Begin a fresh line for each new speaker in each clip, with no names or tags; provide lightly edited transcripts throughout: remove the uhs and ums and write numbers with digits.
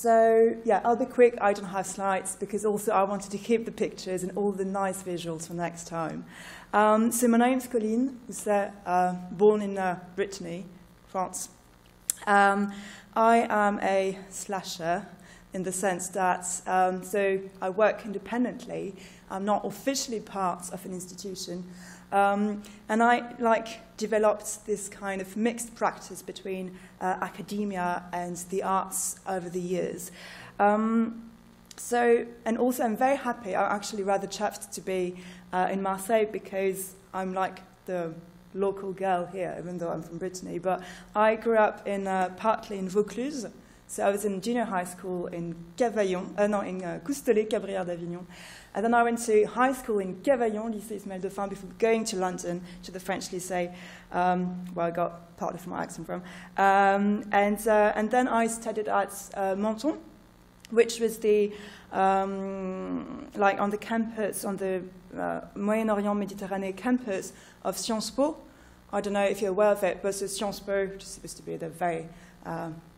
So, yeah, I'll be quick. I don't have slides because also I wanted to keep the pictures and all the nice visuals for next time. So my name's Coline Houssais, born in Brittany, France. I am a slasher in the sense that, so I work independently. I'm not officially part of an institution. And I developed this kind of mixed practice between academia and the arts over the years. And also I'm very happy, I'm actually rather chuffed to be in Marseille because I'm like the local girl here, even though I'm from Brittany. But I grew up partly in Vaucluse. So I was in junior high school in Coustelet, Cabrières d'Avignon. And then I went to high school in Cavaillon, Lycée Ismaël Dauphin, before going to London, to the French lycée, where I got part of my accent from. And then I studied at Menton, which was the, on the campus, on the Moyen-Orient Méditerranée campus of Sciences Po. I don't know if you're aware of it, but so Sciences Po, which is supposed to be the very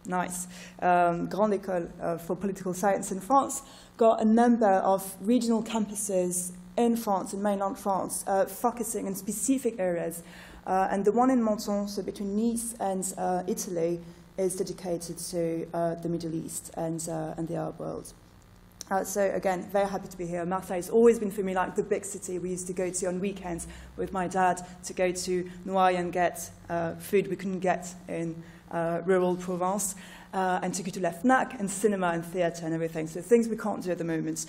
nice grande école for political science in France, got a number of regional campuses in France, in mainland France, focusing on specific areas. And the one in Menton, so between Nice and Italy, is dedicated to the Middle East and the Arab world. So again, very happy to be here. Marseille has always been for me like the big city we used to go to on weekends with my dad to go to Noailles and get food we couldn't get in rural Provence, and to go to La Fnac and cinema and theatre and everything. So things we can't do at the moment.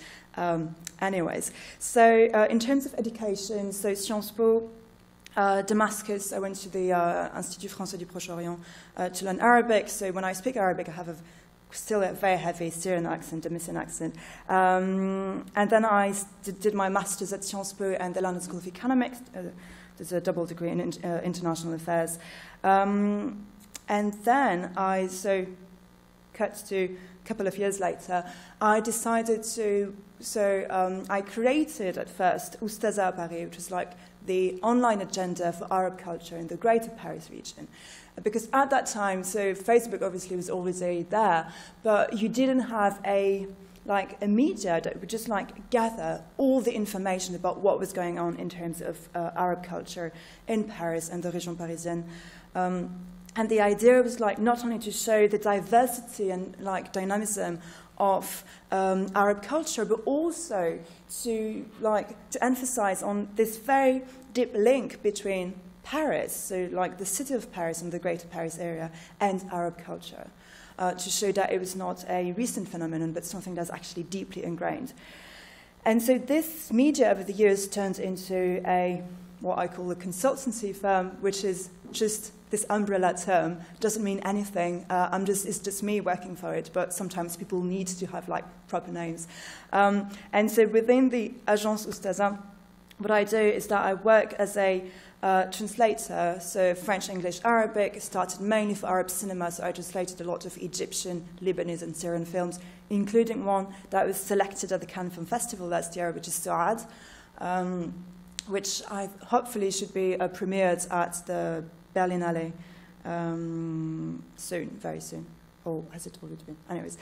Anyways, so in terms of education, so Sciences Po, Damascus, I went to the Institut Français du Proche-Orient to learn Arabic. So when I speak Arabic, I have still a very heavy Syrian accent, a Damascus accent. And then I did my master's at Sciences Po and the London School of Economics. There's a double degree in international affairs. And then cut to a couple of years later, I decided to, I created at first Ustaza à Paris, which was like the online agenda for Arab culture in the greater Paris region. Because at that time, so Facebook obviously was already there, but you didn't have a media that would just gather all the information about what was going on in terms of Arab culture in Paris and the région parisienne. And the idea was not only to show the diversity and dynamism of Arab culture, but also to emphasize on this very deep link between Paris, so the city of Paris and the greater Paris area, and Arab culture, to show that it was not a recent phenomenon, but something that's actually deeply ingrained. And so this media over the years turned into what I call a consultancy firm, which is just this umbrella term. Doesn't mean anything. It's just me working for it, but sometimes people need to have proper names. And so within the Agence Ustaza, what I do is that I work as a translator, so French, English, Arabic. Started mainly for Arab cinema, so I translated a lot of Egyptian, Lebanese, and Syrian films, including one that was selected at the Cannes Film Festival last year, which is Su'ad, which I hopefully should be premiered at the Berlinale soon, very soon. Or has it already been? Anyways,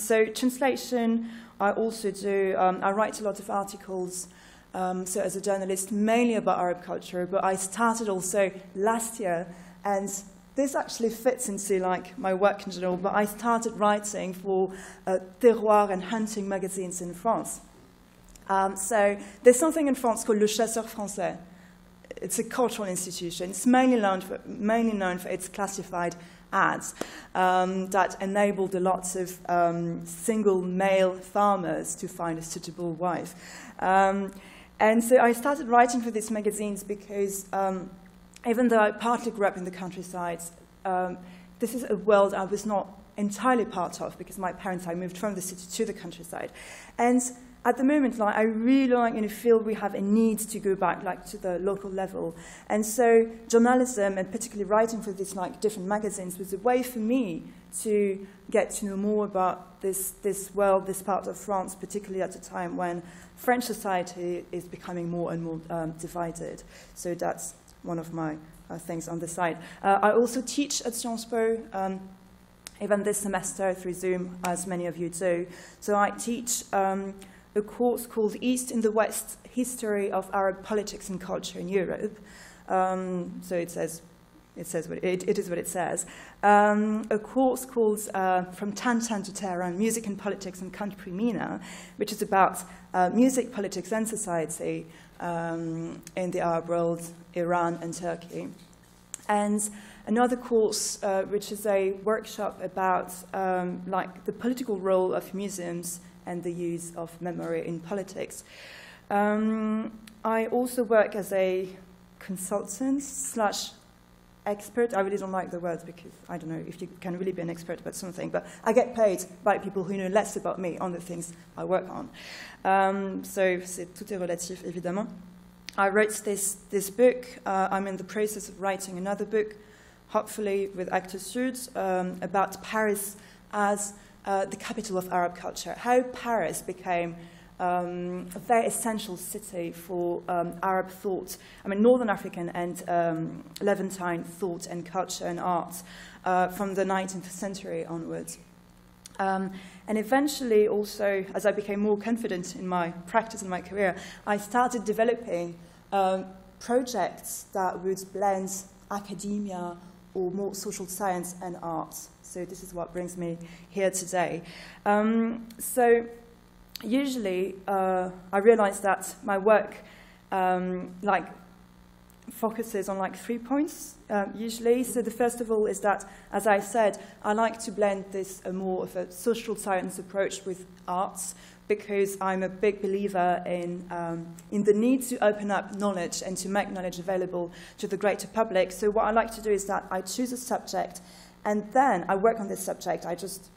so translation, I also do, I write a lot of articles, so as a journalist, mainly about Arab culture, but I started also last year, and this actually fits into my work in general, but I started writing for terroir and hunting magazines in France. So there's something in France called Le Chasseur Français. It's a cultural institution. It's mainly known for its classified ads that enabled a lot of single male farmers to find a suitable wife. And so I started writing for these magazines because even though I partly grew up in the countryside, this is a world I was not entirely part of because my parents, I moved from the city to the countryside. And at the moment, I really feel we have a need to go back to the local level. And so journalism, and particularly writing for these different magazines, was a way for me to get to know more about this world, this part of France, particularly at a time when French society is becoming more and more divided. So that's one of my things on the side. I also teach at Sciences Po, even this semester through Zoom, as many of you do. So I teach a course called East in the West, History of Arab Politics and Culture in Europe. So it is what it says. A course called From Tantan to Tehran, Music and Politics and Country MENA, which is about music, politics and society in the Arab world, Iran and Turkey. And another course, which is a workshop about like the political role of museums and the use of memory in politics. I also work as a consultant / expert. I really don't like the words because I don't know if you can really be an expert about something, but I get paid by people who know less about me on the things I work on. So tout est relatif, évidemment. I wrote this book. I'm in the process of writing another book, hopefully with Actes Sud, about Paris as the capital of Arab culture, how Paris became a very essential city for Arab thought, I mean Northern African and Levantine thought and culture and art from the 19th century onwards. And eventually also, as I became more confident in my practice and my career, I started developing projects that would blend academia or more social science and art. So this is what brings me here today. So usually I realize that my work focuses on 3 points usually. So the first of all is that, as I said, I like to blend this more of a social science approach with arts, because I'm a big believer in the need to open up knowledge and to make knowledge available to the greater public. So what I like to do is that I choose a subject, and then I work on this subject. I just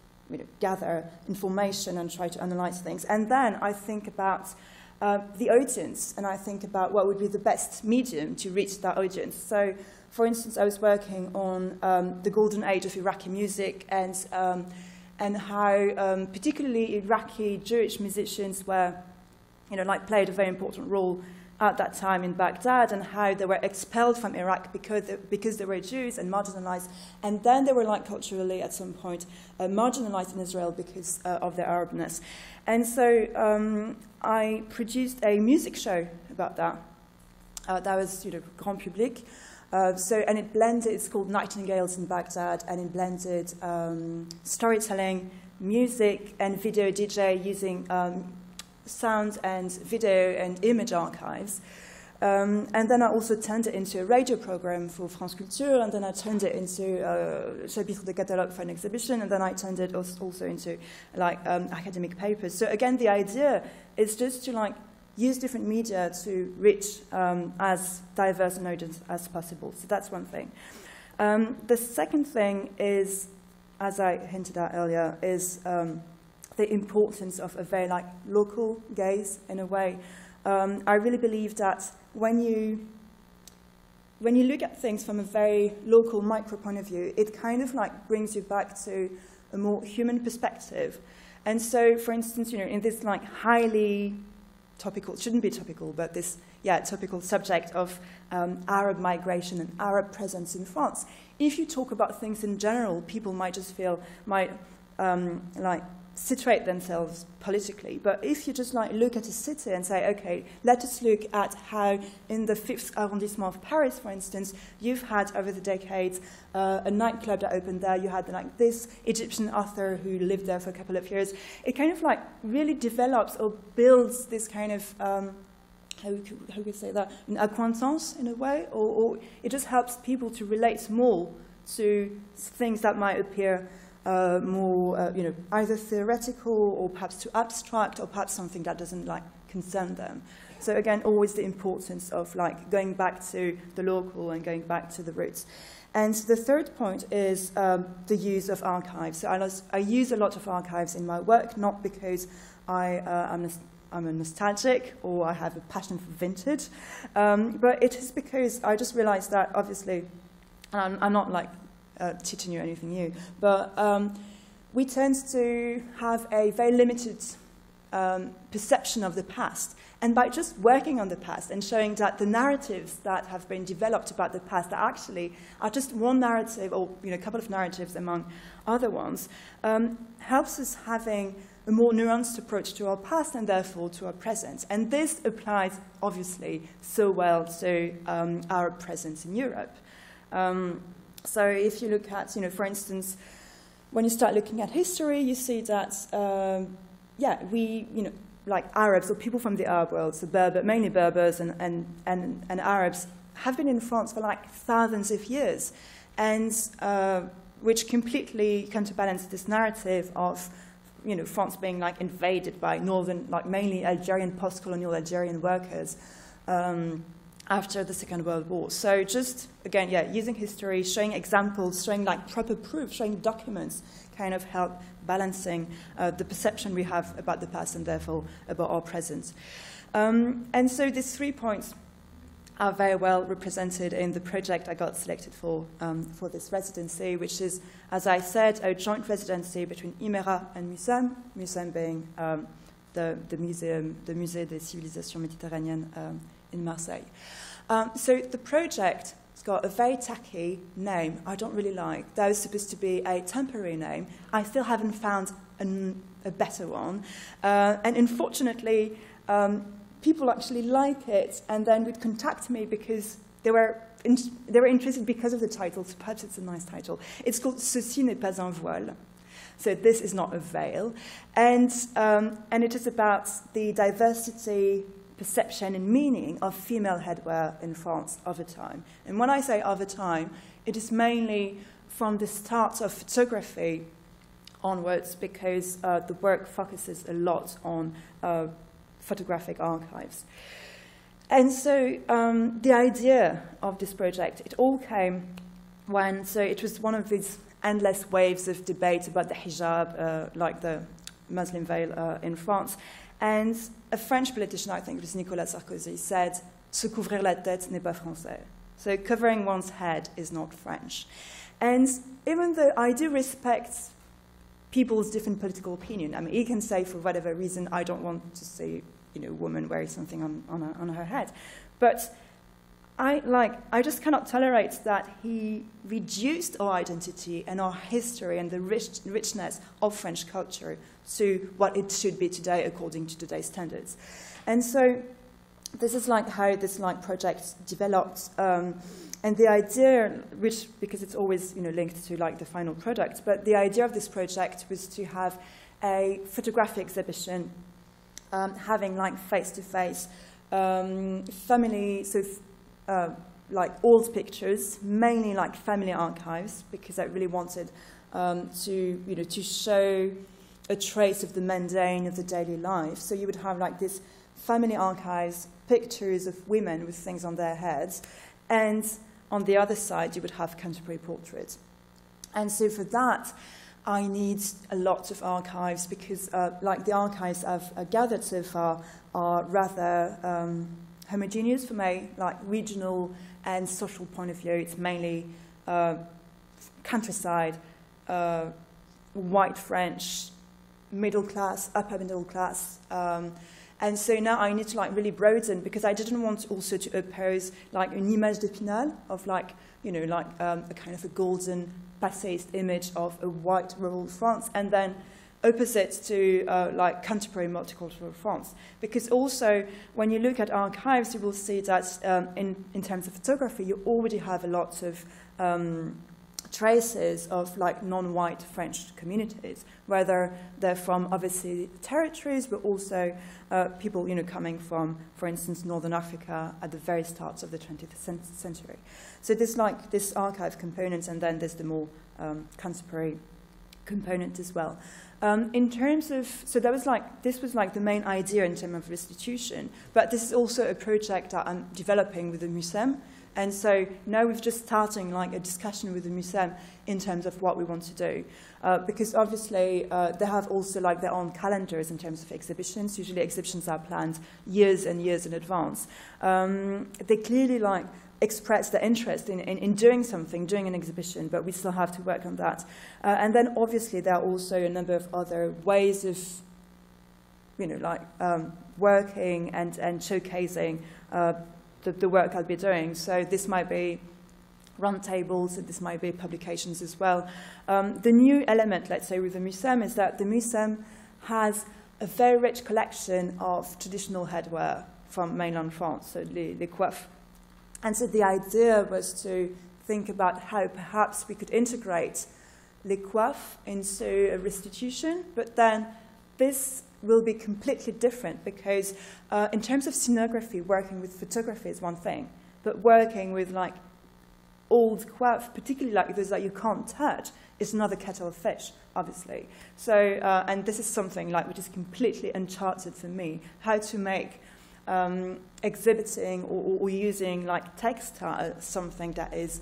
gather information and try to analyze things. And then I think about the audience, and I think about what would be the best medium to reach that audience. So, for instance, I was working on the golden age of Iraqi music and how particularly Iraqi Jewish musicians were, played a very important role at that time in Baghdad, and how they were expelled from Iraq because they were Jews and marginalized, and then they were culturally at some point marginalized in Israel because of their Arabness. And so I produced a music show about that. That was grand public. And it blended, it's called Nightingales in Baghdad, and it blended storytelling, music, and video DJ using sound and video and image archives. And then I also turned it into a radio program for France Culture, and then I turned it into a chapitre de catalogue for an exhibition, and then I turned it also into academic papers. So again, the idea is just to use different media to reach as diverse an audience as possible. So that's one thing. The second thing is, as I hinted at earlier, is the importance of a very local gaze in a way. I really believe that when you look at things from a very local micro point of view, it kind of brings you back to a more human perspective. And so, for instance, in this highly topical, shouldn't be topical, but this topical subject of Arab migration and Arab presence in France, if you talk about things in general, people might just situate themselves politically. But if you just look at a city and say, okay, let us look at how in the 5th arrondissement of Paris, for instance, you've had over the decades a nightclub that opened there. You had this Egyptian author who lived there for a couple of years. It kind of really develops or builds this kind of how could you say that, an acquaintance in a way, or it just helps people to relate more to things that might appear more, either theoretical or perhaps too abstract, or perhaps something that doesn't concern them. So again, always the importance of going back to the local and going back to the roots. And the third point is the use of archives. So I use a lot of archives in my work, not because I'm a nostalgic or I have a passion for vintage, but it is because I just realized that, obviously, and I'm not teaching you anything new, but we tend to have a very limited perception of the past. And by just working on the past and showing that the narratives that have been developed about the past actually are just one narrative, or a couple of narratives among other ones, helps us having a more nuanced approach to our past and therefore to our present. And this applies, obviously, so well to our presence in Europe. So if you look at, for instance, when you start looking at history, you see that, like Arabs or people from the Arab world, so mainly Berbers and Arabs, have been in France for like thousands of years, and which completely counterbalance this narrative of France being like invaded by northern, like mainly Algerian, post-colonial Algerian workers after the Second World War. So just, again, using history, showing examples, showing like proper proof, showing documents, kind of help balancing the perception we have about the past and therefore about our present. And so these 3 points are very well represented in the project I got selected for this residency, which is, as I said, a joint residency between IMéRA and Mucem, Mucem being the Musée des Civilisations Méditerranéennes in Marseille. So the project has got a very tacky name I don't really like. That was supposed to be a temporary name. I still haven't found a better one. And unfortunately, people actually like it and then would contact me because they were interested because of the title, so perhaps it's a nice title. It's called Ceci n'est pas un voile. So this is not a veil. And it is about the diversity, perception and meaning of female headwear in France over time. And when I say over time, it is mainly from the start of photography onwards, because the work focuses a lot on photographic archives. And so the idea of this project, it all came when, so it was one of these endless waves of debate about the hijab, like the Muslim veil in France. And a French politician, I think it was Nicolas Sarkozy, said, "Se couvrir la tête n'est pas français." So covering one's head is not French. And even though I do respect people's different political opinion, I mean, he can say for whatever reason, I don't want to see, a woman wearing something on her head. But I just cannot tolerate that he reduced our identity and our history and the richness of French culture to what it should be today according to today's standards. And so this is like how this project developed. And the idea, which, because it's always linked to like the final product, but the idea of this project was to have a photographic exhibition having like face-to-face family, so like old pictures, mainly like family archives, because I really wanted to show a trace of the mundane of the daily life. So you would have like this family archives, pictures of women with things on their heads, and on the other side you would have contemporary portraits. And so for that, I need a lot of archives, because like the archives I've gathered so far are rather homogeneous from a like regional and social point of view. It's mainly countryside, white French, middle class, upper middle class. And so now I need to like really broaden, because I didn't want also to oppose like an image d'Épinal of like, a kind of a golden passéist image of a white rural France, and then opposite to like contemporary multicultural France. Because also when you look at archives, you will see that in terms of photography, you already have a lot of traces of like non-white French communities, whether they're from obviously territories, but also people coming from, for instance, Northern Africa at the very start of the 20th century. So there's like this archive component, and then there's the more contemporary component as well. In terms of, so that was like, this was like the main idea in terms of restitution, but this is also a project that I'm developing with the Mucem. And so now we're just starting like a discussion with the Mucem in terms of what we want to do. Because obviously they have also like their own calendars in terms of exhibitions. Usually exhibitions are planned years and years in advance. They clearly like express their interest in doing something, doing an exhibition, but we still have to work on that. And then obviously there are also a number of other ways of working and showcasing the work I'll be doing. So this might be roundtables, and this might be publications as well. The new element, let's say, with the Mucem is that the Mucem has a very rich collection of traditional headwear from mainland France, so les coiffes. And so the idea was to think about how perhaps we could integrate les coiffes into a restitution, but then this will be completely different because in terms of scenography, working with photography is one thing, but working with like old coiffes, particularly like those that you can't touch, is another kettle of fish, obviously. So, and this is something like which is completely uncharted for me, how to make exhibiting or using like textile something that is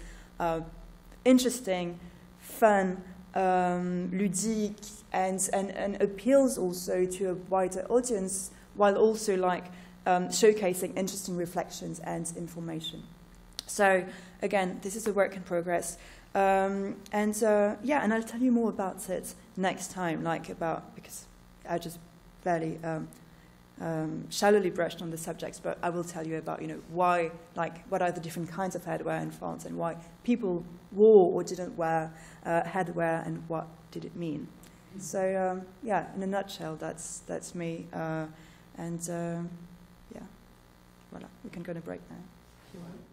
interesting, fun, ludique, and appeals also to a wider audience, while also like showcasing interesting reflections and information. So again, this is a work in progress, and I'll tell you more about it next time, because I just barely shallowly brushed on the subjects, but I will tell you about why, what are the different kinds of headwear in France and why people wore or didn't wear headwear and what did it mean. So in a nutshell, that's me, voilà, we can go on a break now if you want.